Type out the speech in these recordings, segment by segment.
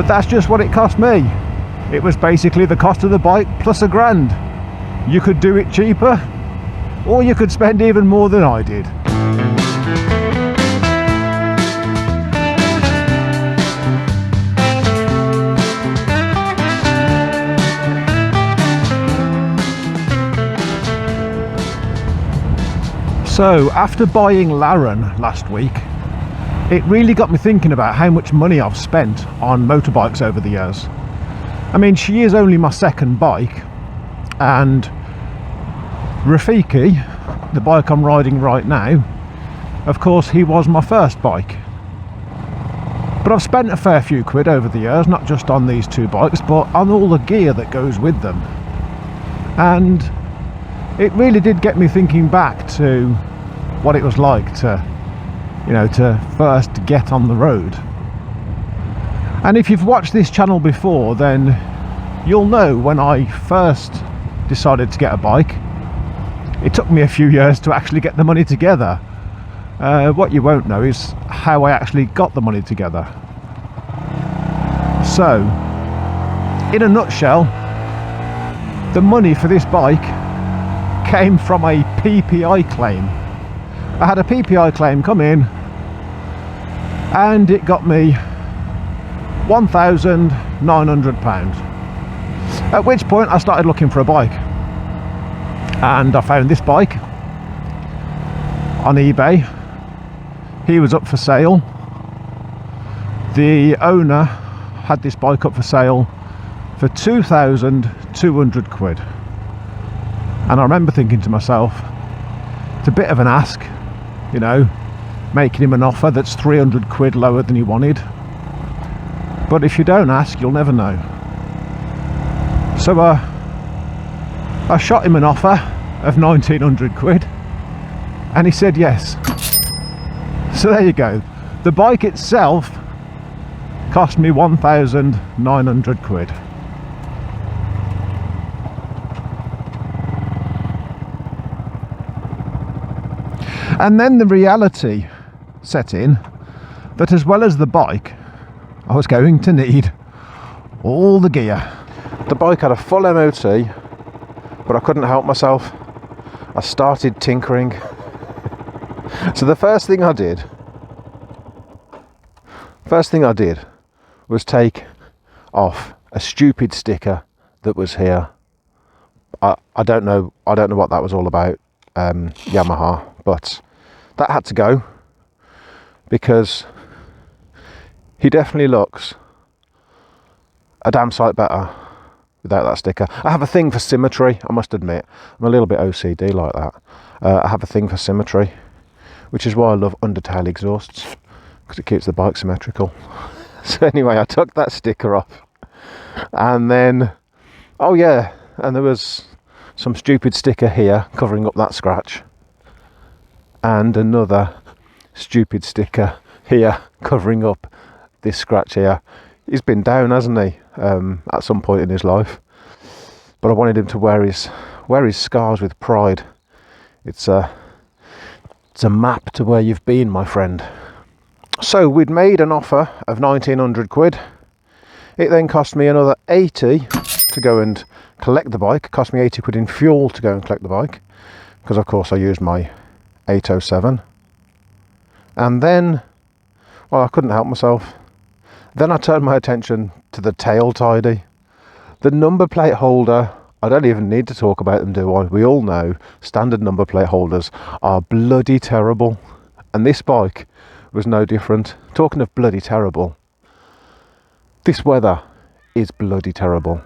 But that's just what it cost me. It was basically the cost of the bike plus £1,000. You could do it cheaper, or you could spend even more than I did. So after buying Laren last week, it really got me thinking about how much money I've spent on motorbikes over the years. I mean, she is only my second bike, and Rafiki, the bike I'm riding right now, of course he was my first bike. But I've spent a fair few quid over the years, not just on these two bikes, but on all the gear that goes with them. And it really did get me thinking back to what it was like to, you know, to first get on the road. And if you've watched this channel before, then you'll know when I first decided to get a bike, it took me a few years to actually get the money together. What you won't know is how I actually got the money together. So, in a nutshell, the money for this bike came from a PPI claim. I had a PPI claim come in, and it got me £1,900. At which point I started looking for a bike, and I found this bike on eBay. He was up for sale. The owner had this bike up for sale for 2,200 quid. And I remember thinking to myself, it's a bit of an ask, you know, making him an offer that's 300 quid lower than he wanted. But if you don't ask, you'll never know. So I shot him an offer of 1,900 quid, and he said yes. So there you go. The bike itself cost me 1,900 quid. And then the reality set in that as well as the bike, I was going to need all the gear. The bike had a full MOT, but I couldn't help myself. I started tinkering. So the first thing I did was take off a stupid sticker that was here. I don't know what that was all about, Yamaha, but that had to go because he definitely looks a damn sight better without that sticker. I have a thing for symmetry, I must admit. I'm a little bit OCD like that. I have a thing for symmetry, which is why I love undertail exhausts, because it keeps the bike symmetrical. So anyway, I took that sticker off, and then, oh yeah, and there was some stupid sticker here covering up that scratch, and another stupid sticker here covering up this scratch here. He's been down, hasn't he, at some point in his life, but I wanted him to wear his scars with pride. It's a map to where you've been, my friend. So we'd made an offer of 1,900 quid. It then cost me another 80 to go and collect the bike. It cost me 80 quid in fuel to go and collect the bike, because of course I used my 807. And then, well, I couldn't help myself. Then I turned my attention to the tail tidy. The number plate holder, I don't even need to talk about them, do I? We all know standard number plate holders are bloody terrible, and this bike was no different. Talking of bloody terrible, this weather is bloody terrible.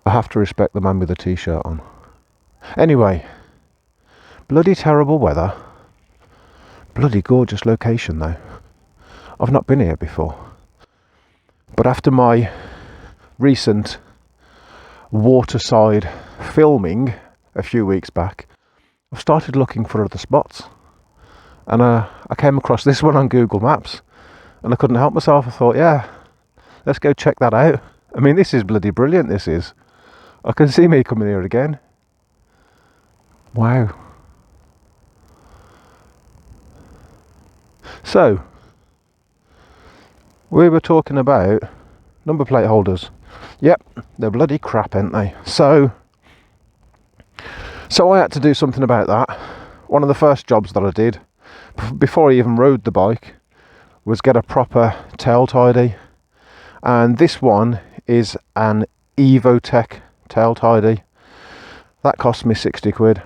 I have to respect the man with the t-shirt on. Anyway, bloody terrible weather, bloody gorgeous location though. I've not been here before, but after my recent waterside filming a few weeks back, I've started looking for other spots, and I came across this one on Google Maps, and I couldn't help myself. I thought, yeah, let's go check that out. I mean, this is bloody brilliant, this is. I can see me coming here again. Wow. We were talking about number plate holders. Yep, they're bloody crap, ain't they? So I had to do something about that. One of the first jobs that I did, before I even rode the bike, was get a proper tail tidy. And this one is an Evotech tail tidy. That cost me 60 quid.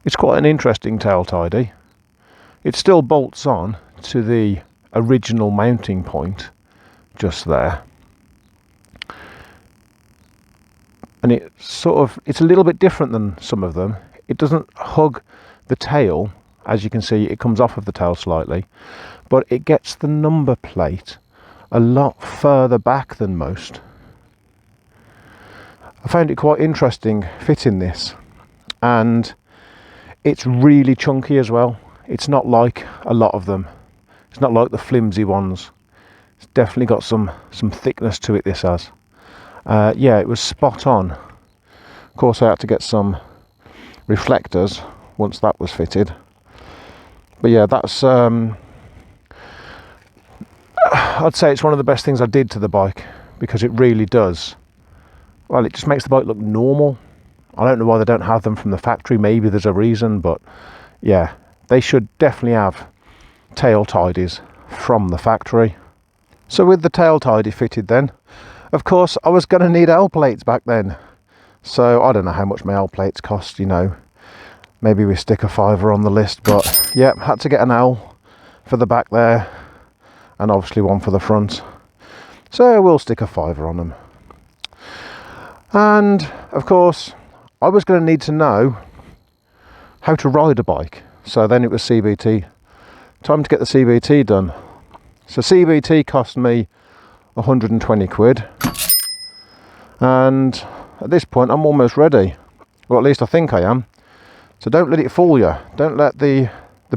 It's quite an interesting tail tidy. It still bolts on to the original mounting point just there. And it's a little bit different than some of them. It doesn't hug the tail. As you can see, it comes off of the tail slightly, but it gets the number plate a lot further back than most. I found it quite interesting fitting this, and it's really chunky as well. It's not like a lot of them. It's not like the flimsy ones. It's definitely got some thickness to it, this has. Yeah, it was spot on. Of course, I had to get some reflectors once that was fitted. But yeah, that's I'd say it's one of the best things I did to the bike, because it really does, well, it just makes the bike look normal. I don't know why they don't have them from the factory. Maybe there's a reason, but yeah, they should definitely have tail tidies from the factory. So with the tail tidy fitted then, of course I was going to need L plates back then. So I don't know how much my L plates cost, you know. Maybe we stick a fiver on the list, but yeah, had to get an L for the back there, and obviously one for the front. So we'll stick a fiver on them. And of course, I was going to need to know how to ride a bike. So then it was CBT. Time to get the CBT done. So CBT cost me 120 quid. And at this point, I'm almost ready. Or at least I think I am. So don't let it fool you. Don't let the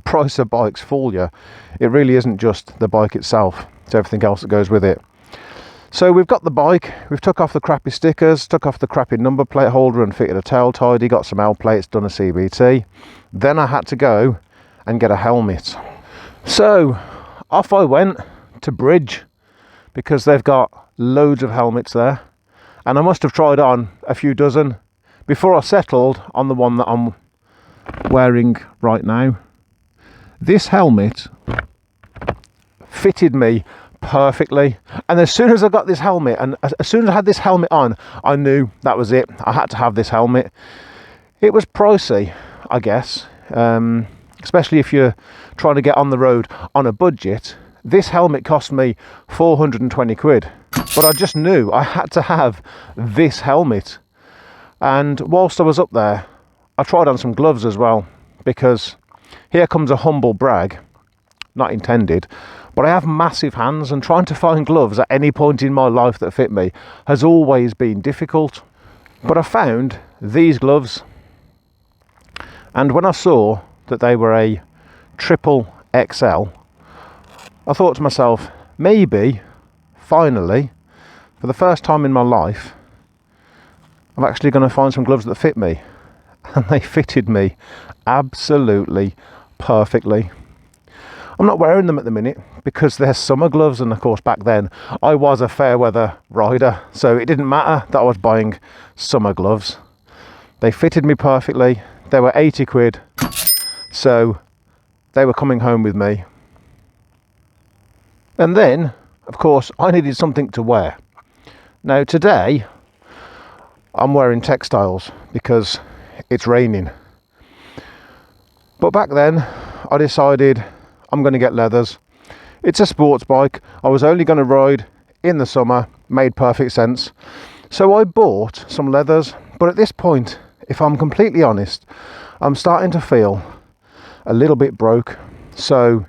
price of bikes fool you. It really isn't just the bike itself. It's everything else that goes with it. So we've got the bike. We've took off the crappy stickers, took off the crappy number plate holder and fitted a tail tidy, got some L plates, done a CBT. Then I had to go and get a helmet. So off I went to Bridge, because they've got loads of helmets there. And I must have tried on a few dozen before I settled on the one that I'm wearing right now. This helmet fitted me perfectly, and as soon as I got this helmet, and as soon as I had this helmet on, I knew that was it. I had to have this helmet. It was pricey, I guess, especially if you're trying to get on the road on a budget. This helmet cost me 420 quid, but I just knew I had to have this helmet. And whilst I was up there, I tried on some gloves as well, because here comes a humble brag, not intended, but I have massive hands, and trying to find gloves at any point in my life that fit me has always been difficult. But I found these gloves, and when I saw that they were a triple XL, I thought to myself, maybe, finally, for the first time in my life, I'm actually going to find some gloves that fit me. And they fitted me absolutely perfectly. I'm not wearing them at the minute because they're summer gloves, and of course back then I was a fair weather rider, so it didn't matter that I was buying summer gloves. They fitted me perfectly. They were 80 quid, so they were coming home with me. And then, of course, I needed something to wear. Now today I'm wearing Textiles because it's raining. But back then I decided I'm going to get leathers. It's a sports bike. I was only going to ride in the summer. Made perfect sense. So I bought some leathers. But at this point, if I'm completely honest, I'm starting to feel a little bit broke. So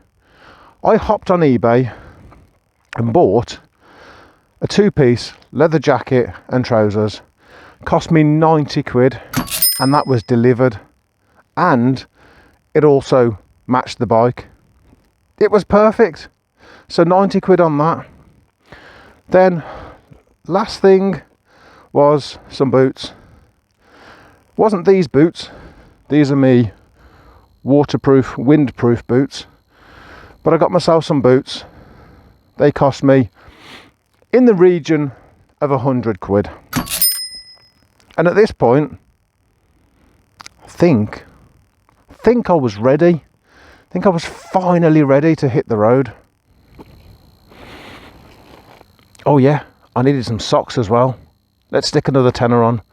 I hopped on eBay and bought a two-piece leather jacket and trousers. Cost me 90 quid, and that was delivered, and it also matched the bike. It was perfect. So 90 quid on that. Then last thing was some boots. Wasn't these boots, these are me waterproof, windproof boots, but I got myself some boots they cost me in the region of 100 quid. And at this point, I think I was ready. I think I was finally ready to hit the road. Oh yeah, I needed some socks as well. Let's stick another tenner on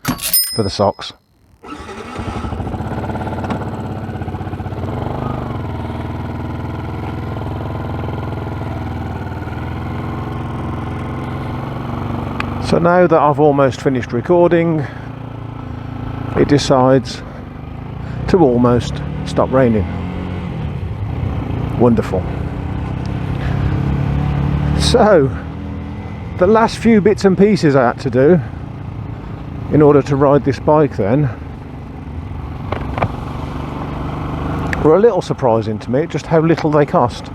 for the socks. So now that I've almost finished recording, it decides to almost stop raining. Wonderful. So, the last few bits and pieces I had to do in order to ride this bike then were a little surprising to me, just how little they cost.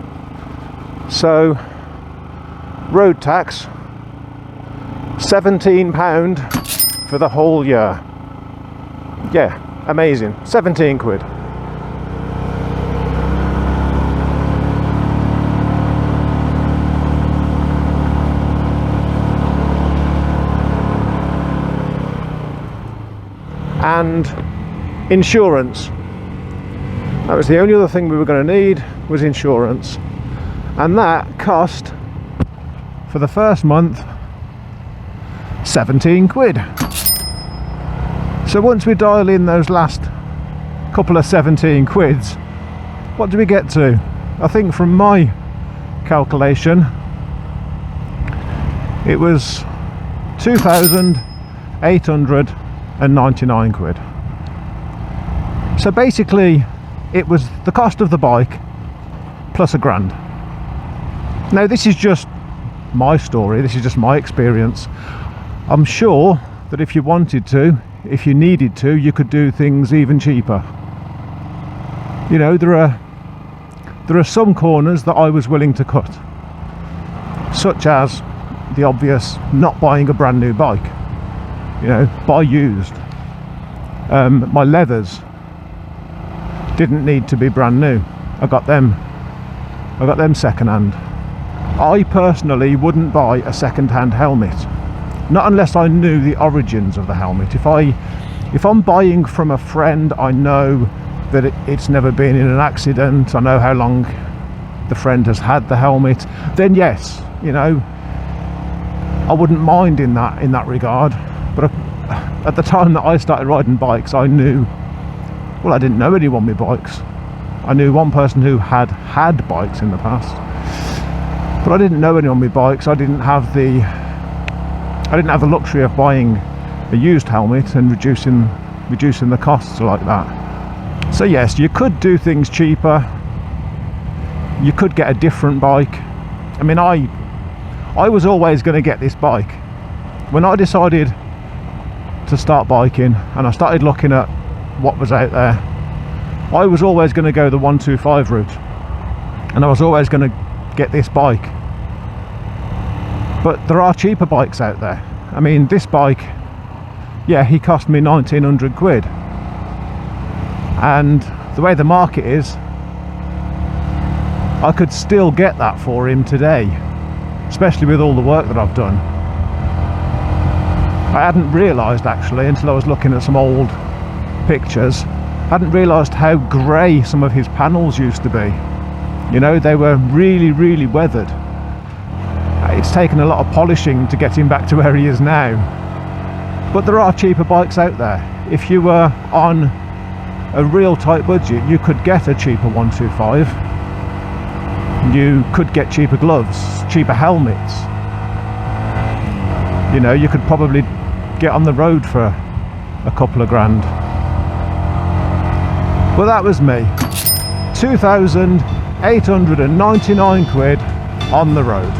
So, road tax, £17 for the whole year. Yeah, amazing. 17 quid. And insurance. That was the only other thing we were going to need, was insurance. And that cost, for the first month, 17 quid. So once we dial in those last couple of 17 quids, what do we get to? I think from my calculation it was 2,899 quid. So basically it was the cost of the bike plus £1,000. Now this is just my story, this is just my experience. I'm sure that if you wanted to, if you needed to, you could do things even cheaper. You know, there are some corners that I was willing to cut, such as the obvious not buying a brand new bike. You know, buy used. My leathers didn't need to be brand new. I got them second hand. I personally wouldn't buy a second-hand helmet, not unless I knew the origins of the helmet. If I'm buying from a friend, I know that it's never been in an accident, I know how long the friend has had the helmet, then yes, you know, I wouldn't mind in that regard. But at the time that I started riding bikes, I knew, well, I didn't know anyone with bikes. I knew one person who had bikes in the past, but I didn't know anyone with bikes. I didn't have the luxury of buying a used helmet and reducing the costs like that. So yes, you could do things cheaper. You could get a different bike. I mean, I was always going to get this bike. When I decided to start biking and I started looking at what was out there, I was always going to go the 125 route, and I was always going to get this bike. But there are cheaper bikes out there. I mean, this bike, yeah, he cost me 1,900 quid. And the way the market is, I could still get that for him today, especially with all the work that I've done. I hadn't realised actually, until I was looking at some old pictures, I hadn't realised how grey some of his panels used to be. You know, they were really, really weathered. It's taken a lot of polishing to get him back to where he is now. But there are cheaper bikes out there. If you were on a real tight budget, you could get a cheaper 125. You could get cheaper gloves, cheaper helmets. You know, you could probably get on the road for a couple of grand. Well, that was me. 2,899 quid on the road.